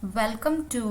Welcome to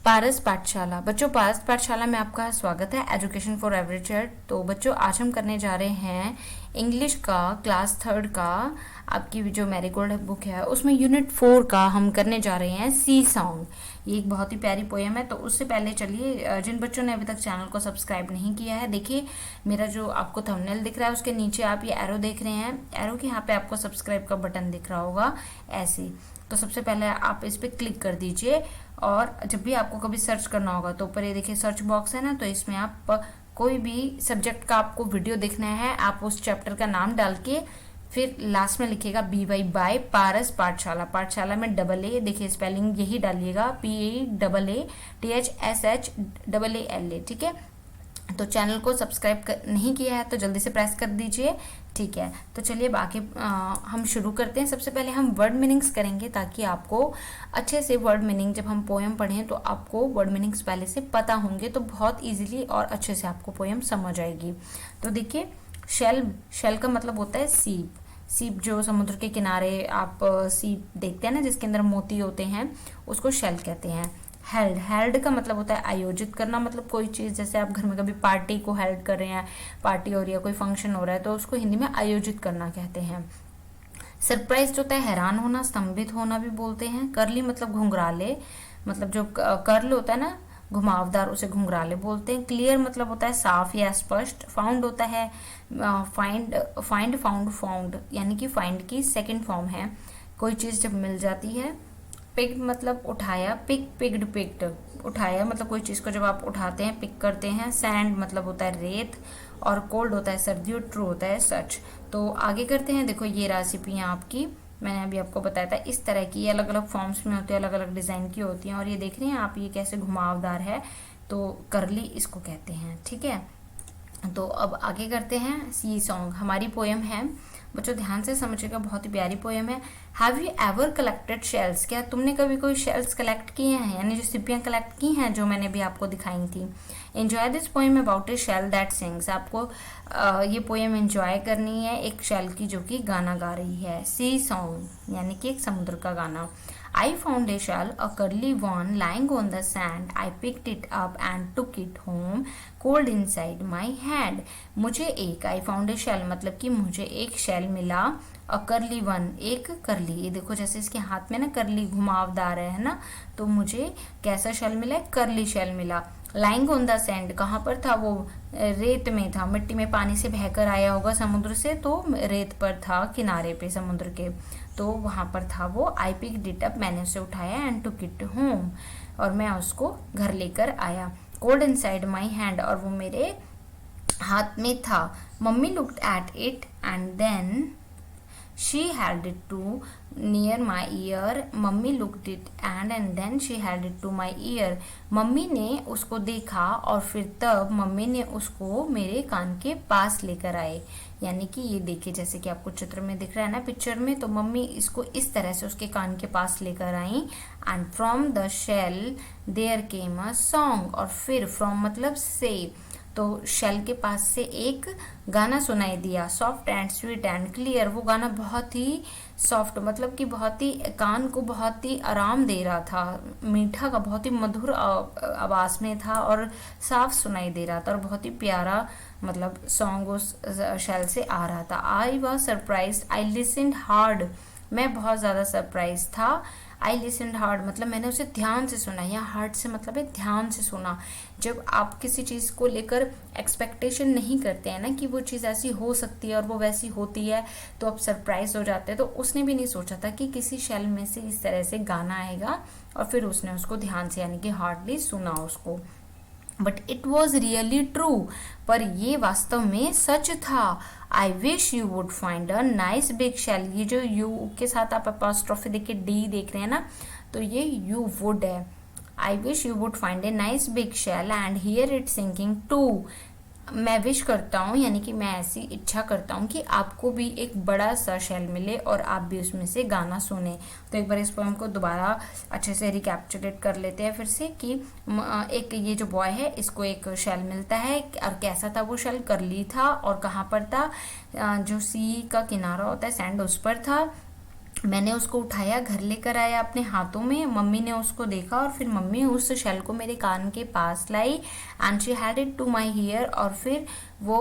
पारस पाठशाला। बच्चों, पारस पाठशाला में आपका स्वागत है। Education for every child. तो बच्चों, आज हम करने जा रहे हैं इंग्लिश का क्लास 3 का, आपकी जो मैरीगोल्ड बुक है उसमें यूनिट 4 का हम करने जा रहे हैं सी सॉन्ग। ये एक बहुत ही प्यारी पोएम है। तो उससे पहले चलिए, जिन बच्चों ने अभी तक चैनल को सब्सक्राइब नहीं किया है, देखिए मेरा जो आपको थंबनेल दिख रहा है उसके नीचे आप ये एरो देख रहे हैं। एरो के यहाँ पे आपको सब्सक्राइब का बटन दिख रहा होगा ऐसे। तो सबसे पहले आप इस पर क्लिक कर दीजिए, और जब भी आपको कभी सर्च करना होगा तो ऊपर ये देखिए सर्च बॉक्स है ना, तो इसमें आप कोई भी सब्जेक्ट का आपको वीडियो देखना है, आप उस चैप्टर का नाम डाल के फिर लास्ट में लिखिएगा BY बाय पारस पाठशाला। पाठशाला में डबल ए, देखिए स्पेलिंग यही डालिएगा, PAATHSHAALA। ठीक है। तो चैनल को सब्सक्राइब नहीं किया है तो जल्दी से प्रेस कर दीजिए। ठीक है। तो चलिए बाकी हम शुरू करते हैं। सबसे पहले हम वर्ड मीनिंग्स करेंगे, ताकि आपको अच्छे से वर्ड मीनिंग, जब हम पोएम पढ़ें तो आपको वर्ड मीनिंग्स पहले से पता होंगे, तो बहुत इजीली और अच्छे से आपको पोएम समझ आएगी। तो देखिए, शेल का मतलब होता है सीप। सीप जो समुद्र के किनारे आप सीप देखते हैं ना, जिसके अंदर मोती होते हैं, उसको शेल कहते हैं। हेल्ड का मतलब होता है आयोजित करना। मतलब कोई चीज़, जैसे आप घर में कभी पार्टी को हेल्ड कर रहे हैं, पार्टी हो रही है, कोई फंक्शन हो रहा है, तो उसको हिंदी में आयोजित करना कहते हैं। सरप्राइज होता है हैरान होना, स्तंभित होना भी बोलते हैं। करली मतलब घुंघराले, मतलब जो कर्ल होता है ना घुमावदार, उसे घुंघराले बोलते हैं। क्लियर मतलब होता है साफ या स्पष्ट। फाउंड होता है फाउंड, यानी कि फाइंड की सेकंड फॉर्म है, कोई चीज़ जब मिल जाती है। पिक्ड मतलब उठाया, पिक्ड उठाया, मतलब कोई चीज़ को जब आप उठाते हैं, पिक करते हैं। सैंड मतलब होता है रेत, और कोल्ड होता है सर्दी, और ट्रू होता है सच। तो आगे करते हैं। देखो ये रेसिपियाँ आपकी, मैंने अभी आपको बताया था, इस तरह की अलग अलग फॉर्म्स में होती है, अलग अलग डिज़ाइन की होती हैं। और ये देख रहे हैं आप, ये कैसे घुमावदार है, तो करली इसको कहते हैं। ठीक है। तो अब आगे करते हैं। सी सॉन्ग हमारी पोएम है। बच्चों ध्यान से समझिएगा, बहुत ही प्यारी पोएम है। Have you ever collected shells? क्या तुमने कभी कोई शेल्स कलेक्ट किए हैं, यानी जो सिपियाँ कलेक्ट की हैं, जो मैंने भी आपको दिखाई थी। Enjoy this poem about a shell that sings. आपको ये पोएम एंजॉय करनी है एक शेल की जो कि गाना गा रही है। सी सॉन्ग यानी कि एक समुद्र का गाना। I found a shell, a curly one, lying on the sand. I picked it up and took it home, cold inside my hand. मुझे एक I found a shell मतलब कि मुझे एक शेल मिला। a curly one, एक करली, ये देखो जैसे इसके हाथ में ना करली घुमावदार है ना, तो मुझे कैसा शेल मिला? करली शेल मिला। लाइंग ऑन द सैंड, कहाँ पर था वो? रेत में था, मिट्टी में, पानी से बहकर आया होगा समुद्र से, तो रेत पर था, किनारे पे समुद्र के, तो वहाँ पर था वो। आई पिक्ड इट अप, मैंने उसे उठाया, एंड टुक इट होम, और मैं उसको घर लेकर आया। कोल्ड इनसाइड माई हैंड, और वो मेरे हाथ में था। Mummy looked at it and then she held it to near my ear. Mummy looked it and then she held it to my ear. Mummy ने उसको देखा और फिर तब मम्मी ने उसको मेरे कान के पास लेकर आए। यानी कि ये देखिए, जैसे कि आपको चित्र में दिख रहा है ना, पिक्चर में, तो मम्मी इसको इस तरह से उसके कान के पास लेकर आई। And from the shell there came a song, और फिर फ्रॉम मतलब से, तो शेल के पास से एक गाना सुनाई दिया। Soft and sweet and clear, वो गाना बहुत ही सॉफ्ट, मतलब कि बहुत ही कान को बहुत ही आराम दे रहा था, मीठा का बहुत ही मधुर आवाज़ में था, और साफ सुनाई दे रहा था, और बहुत ही प्यारा मतलब सॉन्ग उस शेल से आ रहा था। I was surprised, I listened hard, मैं बहुत ज़्यादा सरप्राइज था। आई लिसन्ड हार्ड मतलब मैंने उसे ध्यान से सुना, या हार्ड से मतलब है ध्यान से सुना। जब आप किसी चीज़ को लेकर एक्सपेक्टेशन नहीं करते हैं ना कि वो चीज़ ऐसी हो सकती है और वो वैसी होती है, तो आप सरप्राइज हो जाते हैं। तो उसने भी नहीं सोचा था कि किसी शेल में से इस तरह से गाना आएगा, और फिर उसने उसको ध्यान से यानी कि हार्डली सुना उसको। But it was really true, पर ये वास्तव में सच था। I wish you would find a nice big shell, ये जो यू के साथ आप अपॉस्ट्रोफी देख के डी देख रहे हैं ना, तो ये यू वुड है। I wish you would find a nice big shell and hear it singing too. मैं विश करता हूँ, यानी कि मैं ऐसी इच्छा करता हूँ कि आपको भी एक बड़ा सा शेल मिले और आप भी उसमें से गाना सुने। तो एक बार इस पोएम को दोबारा अच्छे से रिकैप्चुलेट कर लेते हैं फिर से, कि एक ये जो बॉय है इसको एक शेल मिलता है, और कैसा था वो शेल? करली था, और कहाँ पर था? जो सी का किनारा होता है, सैंड, उस पर था। मैंने उसको उठाया, घर लेकर आया अपने हाथों में। मम्मी ने उसको देखा और फिर मम्मी उस शेल को मेरे कान के पास लाई and she had it to my hear. और फिर वो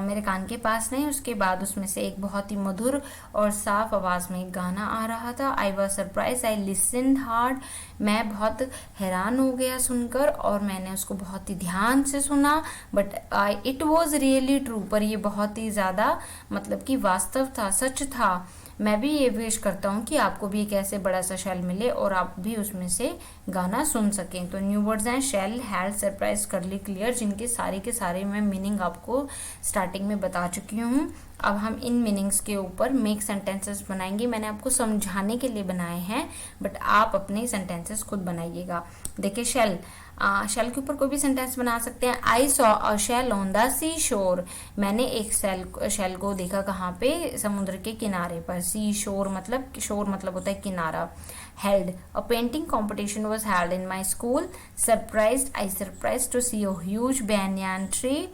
मेरे कान के पास नहीं, उसके बाद उसमें से एक बहुत ही मधुर और साफ आवाज़ में एक गाना आ रहा था। I was surprise, I listened hard. मैं बहुत हैरान हो गया सुनकर और मैंने उसको बहुत ही ध्यान से सुना। But it was really true, पर ये बहुत ही ज़्यादा मतलब कि वास्तव था, सच था। मैं भी ये विश करता हूँ कि आपको भी एक ऐसे बड़ा सा शेल मिले और आप भी उसमें से गाना सुन सकें। तो न्यू वर्ड्स हैं शेल, हैड, सरप्राइज, करली, क्लियर, जिनके सारे के सारे मैं मीनिंग आपको स्टार्टिंग में बता चुकी हूँ। अब हम इन मीनिंग्स के ऊपर मेक सेंटेंसेस बनाएंगे। मैंने आपको समझाने के लिए बनाए हैं, बट आप अपने सेंटेंसेस खुद बनाइएगा। देखिए शेल, शेल के ऊपर कोई भी सेंटेंस बना सकते हैं। I saw a shell on the sea shore. मैंने एक शेल को देखा कहाँ पे, समुद्र के किनारे पर। सी शोर मतलब, शोर मतलब होता है किनारा। Held, a painting competition was held in my school. Surprised, I surprise to see a huge banyan tree,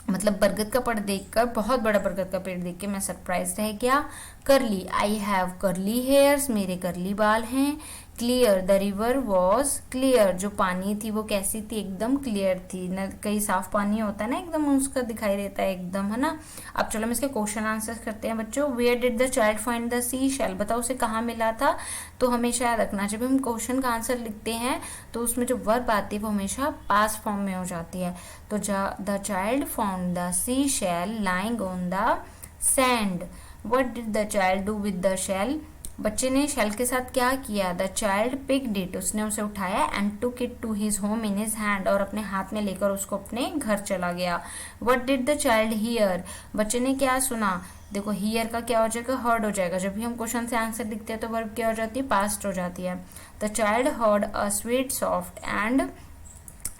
मतलब बरगद का पेड़ देखकर, बहुत बड़ा बरगद का पेड़ देख के मैं सरप्राइज रह गया। करली, आई हैव करली हेयर्स, मेरे करली बाल हैं। Clear, the river was clear, जो पानी थी वो कैसी थी, एकदम क्लियर थी न, कई साफ पानी होता है ना एकदम उसका दिखाई देता है एकदम, है ना। अब चलो हम इसके क्वेश्चन आंसर करते हैं बच्चों। Where did the child find the sea shell, बताओ उसे कहाँ मिला था। तो हमेशा याद रखना जब हम क्वेश्चन का आंसर लिखते हैं तो उसमें जो वर्ब आती है वो हमेशा पास्ट फॉर्म में हो जाती है। तो the child found the sea shell lying on the sand. What did the child do with the shell, बच्चे ने शेल के साथ क्या किया। द चाइल्ड पिक्ड इट, उसने उसे उठाया and took it to his home in his hand, और अपने हाथ में लेकर उसको अपने घर चला गया। What did the child here, बच्चे ने क्या सुना। देखो हियर का क्या हो जाएगा, हर्ड हो जाएगा। जब भी हम क्वेश्चन से आंसर लिखते हैं तो वर्ब क्या हो जाती है, पास्ट हो जाती है। The child heard a sweet soft and,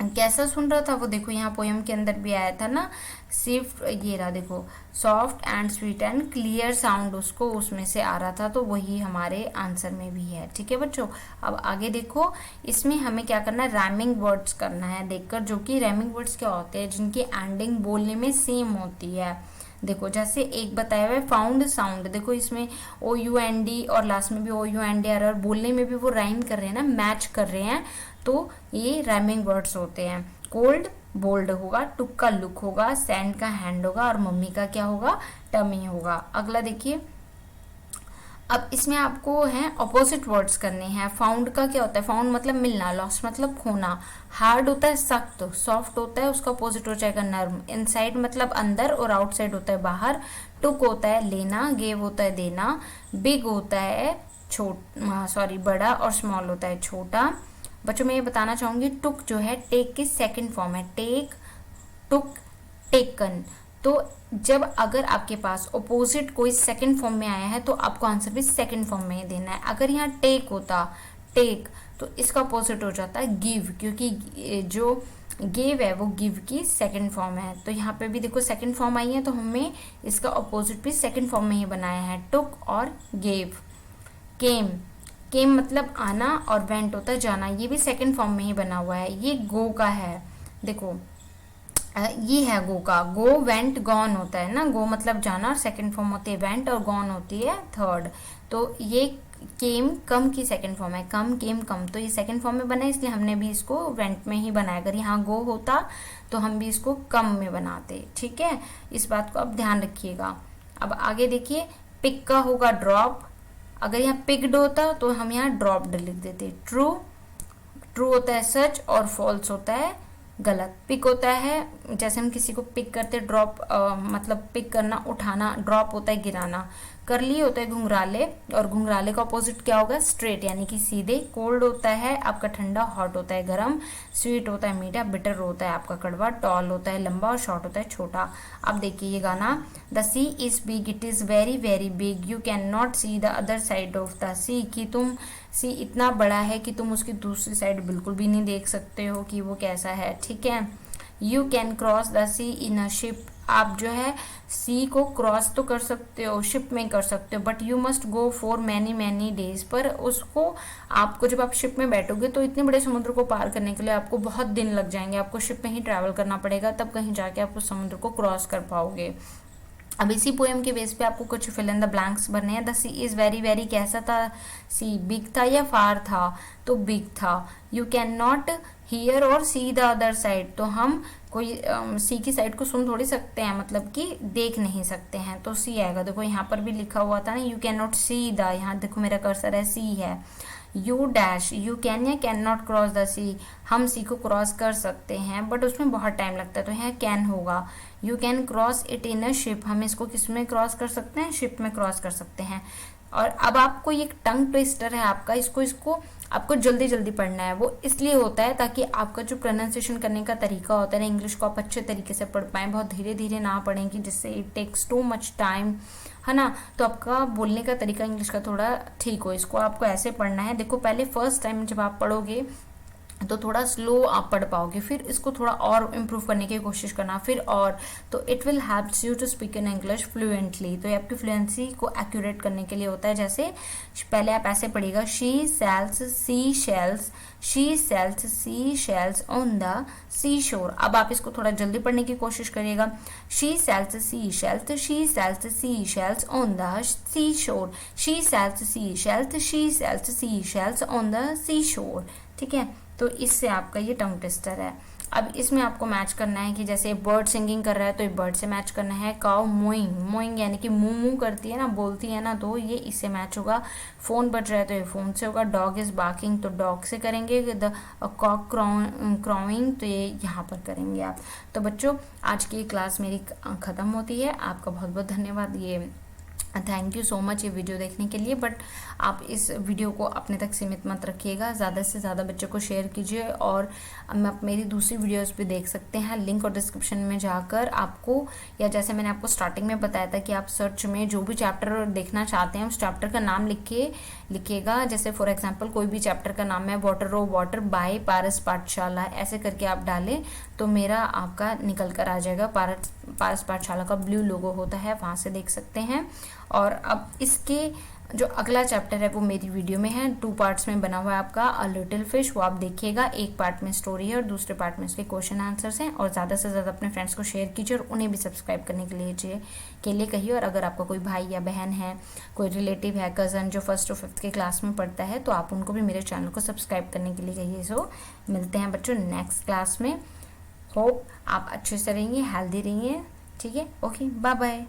कैसा सुन रहा था वो, देखो यहाँ पोयम के अंदर भी आया था ना, सिर्फ ये रहा देखो, soft and sweet and clear sound उसको उसमें से आ रहा था, तो वही हमारे आंसर में भी है। ठीक है बच्चों, अब आगे देखो, इसमें हमें क्या करना है, रैमिंग वर्ड्स करना है देखकर, जो कि रैमिंग वर्ड्स क्या होते हैं, जिनकी एंडिंग बोलने में सेम होती है। देखो जैसे एक बताया हुआ है फाउंड साउंड, देखो इसमें OUND और लास्ट में भी OUND आ रहा है और बोलने में भी वो राइम कर रहे हैं ना, मैच कर रहे हैं, तो ये राइमिंग वर्ड्स होते हैं। कोल्ड बोल्ड होगा, टुक का लुक होगा, सैंड का हैंड होगा और मम्मी का क्या होगा, टमी होगा। अगला देखिए, अब इसमें आपको है ऑपोजिट वर्ड्स करने हैं। फाउंड का क्या होता है, फाउंड मतलब मिलना, लॉस्ट मतलब खोना। हार्ड होता है सख्त, सॉफ्ट होता है उसका अपोजिट हो जाएगा नर्म। इनसाइड मतलब अंदर और आउटसाइड होता है बाहर। टुक होता है लेना, गेव होता है देना। बिग होता है बड़ा, और स्मॉल होता है छोटा। बच्चों मैं ये बताना चाहूंगी, टुक जो है टेक की सेकंड फॉर्म है, टेक, टुक, टेकन। तो जब अगर आपके पास ऑपोजिट कोई सेकंड फॉर्म में आया है तो आपको आंसर भी सेकंड फॉर्म में ही देना है। अगर यहाँ टेक होता, टेक, तो इसका ऑपोजिट हो जाता है गिव, क्योंकि जो गिव है वो गिव की सेकंड फॉर्म है। तो यहाँ पे भी देखो सेकंड फॉर्म आई है, तो हमें इसका ऑपोजिट भी सेकंड फॉर्म में ही बनाया है, टुक और गेव। केम, केम मतलब आना, और वेंट होता है जाना, ये भी सेकंड फॉर्म में ही बना हुआ है। ये गो का है, देखो ये है गो का, गो वेंट गॉन होता है ना, गो मतलब जाना और सेकंड फॉर्म होती है वेंट, और गॉन होती है थर्ड। तो ये केम कम की सेकंड फॉर्म है, कम केम कम, तो ये सेकंड फॉर्म में बना है, इसलिए हमने भी इसको वेंट में ही बनाया। अगर यहाँ गो होता तो हम भी इसको कम में बनाते। ठीक है, इस बात को आप ध्यान रखिएगा। अब आगे देखिए, पिक का होगा ड्रॉप, अगर यहाँ पिक्ड होता तो हम यहाँ ड्रॉप्ड लिख देते। ट्रू, ट्रू होता है सच, और फॉल्स होता है गलत। पिक होता है जैसे हम किसी को पिक करते, ड्रॉप मतलब पिक करना, उठाना। ड्रॉप होता है गिराना। करली होता है घुंघराले, और घुंघराले का अपोजिट क्या होगा, स्ट्रेट यानी कि सीधे। कोल्ड होता है आपका ठंडा, हॉट होता है गर्म। स्वीट होता है मीठा, बिटर होता है आपका कड़वा। टॉल होता है लंबा, और शॉर्ट होता है छोटा। अब देखिए ये गाना, the sea is big, it is very very big, you can not see the other side of the sea, कि तुम, सी इतना बड़ा है कि तुम उसकी दूसरी साइड बिल्कुल भी नहीं देख सकते हो कि वो कैसा है। ठीक है, you can cross the sea in a ship, आप जो है सी को क्रॉस तो कर सकते हो, शिप में कर सकते हो, but you must go for many many days, पर उसको आपको, जब आप शिप में बैठोगे तो इतने बड़े समुद्र को पार करने के लिए आपको बहुत दिन लग जाएंगे, आपको शिप में ही ट्रैवल करना पड़ेगा, तब कहीं जाके आप उस समुद्र को क्रॉस कर पाओगे। अब इसी पोएम के बेस पे आपको कुछ फिल इन द ब्लैंक्स भरने हैं। The sea is very very कैसा था, सी बिग था या फार था, तो बिग था। यू कैन नॉट हियर और सी द अदर साइड, तो हम कोई सी की साइड को सुन थोड़ी सकते हैं, मतलब कि देख नहीं सकते हैं, तो सी आएगा। देखो यहाँ पर भी लिखा हुआ था ना, you can not see the, यहाँ देखो मेरा कर्सर है, सी है। यू डैश, यू कैन या कैन नॉट क्रॉस द सी, हम सी को क्रॉस कर सकते हैं बट उसमें बहुत टाइम लगता है, तो यहाँ कैन होगा। You can cross it in a ship, हम इसको किस में क्रॉस कर सकते हैं, शिप में क्रॉस कर सकते हैं। और अब आपको ये टंग ट्विस्टर है आपका, इसको आपको जल्दी जल्दी पढ़ना है। वो इसलिए होता है ताकि आपका जो प्रोनाउंसिएशन करने का तरीका होता है ना, इंग्लिश को आप अच्छे तरीके से पढ़ पाएँ, बहुत धीरे धीरे ना पढ़ें कि जिससे it takes too much time, है ना। तो आपका बोलने का तरीका इंग्लिश का थोड़ा ठीक हो, इसको आपको ऐसे पढ़ना है। देखो पहले फर्स्ट टाइम जब आप पढ़ोगे तो थोड़ा स्लो आप पढ़ पाओगे, फिर इसको थोड़ा और इम्प्रूव करने की कोशिश करना, फिर और, तो it will helps you to speak in English fluently. तो ये आपकी फ्लुएंसी को एक्यूरेट करने के लिए होता है। जैसे पहले आप ऐसे पढ़िएगा, she sells sea shells, she sells sea shells on the sea shore. अब आप इसको थोड़ा जल्दी पढ़ने की कोशिश करिएगा, she sells sea shells, she sells sea shells on the sea shore, she sells sea shells, she sells sea shells on the sea shore. ठीक है, तो इससे आपका ये टंग ट्विस्टर है। अब इसमें आपको मैच करना है कि जैसे बर्ड सिंगिंग कर रहा है तो ये बर्ड से मैच करना है। काउ मोइंग, मोइंग यानी कि मुंह मुंह करती है ना, बोलती है ना, तो ये इससे मैच होगा। फोन बज रहा है तो ये फोन से होगा। डॉग इज बार्किंग तो डॉग से करेंगे। द कॉक क्राउइंग तो ये यहाँ पर करेंगे आप। तो बच्चों आज की क्लास मेरी ख़त्म होती है। आपका बहुत बहुत धन्यवाद, ये थैंक यू सो मच ये वीडियो देखने के लिए। बट आप इस वीडियो को अपने तक सीमित मत रखिएगा, ज़्यादा से ज़्यादा बच्चों को शेयर कीजिए। और आप मेरी दूसरी वीडियोस भी देख सकते हैं, लिंक और डिस्क्रिप्शन में जाकर आपको, या जैसे मैंने आपको स्टार्टिंग में बताया था कि आप सर्च में जो भी चैप्टर देखना चाहते हैं उस चैप्टर का नाम लिखिएगा। जैसे फॉर एग्जांपल कोई भी चैप्टर का नाम है वाटर ओ वाटर बाय पारस पाठशाला, ऐसे करके आप डालें तो मेरा आपका निकल कर आ जाएगा। पारस पाठशाला का ब्लू लोगो होता है, वहाँ से देख सकते हैं। और अब इसके जो अगला चैप्टर है वो मेरी वीडियो में है, 2 पार्ट्स में बना हुआ है आपका अ लिटिल फिश, वो आप देखिएगा। एक पार्ट में स्टोरी है और दूसरे पार्ट में इसके क्वेश्चन आंसर्स हैं। और ज़्यादा से ज़्यादा अपने फ्रेंड्स को शेयर कीजिए और उन्हें भी सब्सक्राइब करने के लिए कहिए। और अगर आपका कोई भाई या बहन है, कोई रिलेटिव है, कज़न जो 1st और 5th के क्लास में पढ़ता है, तो आप उनको भी मेरे चैनल को सब्सक्राइब करने के लिए कहिए। सो मिलते हैं बच्चों नेक्स्ट क्लास में। होप आप अच्छे से रहिए, हेल्दी रहिए। ठीक है, ओके, बाय बाय।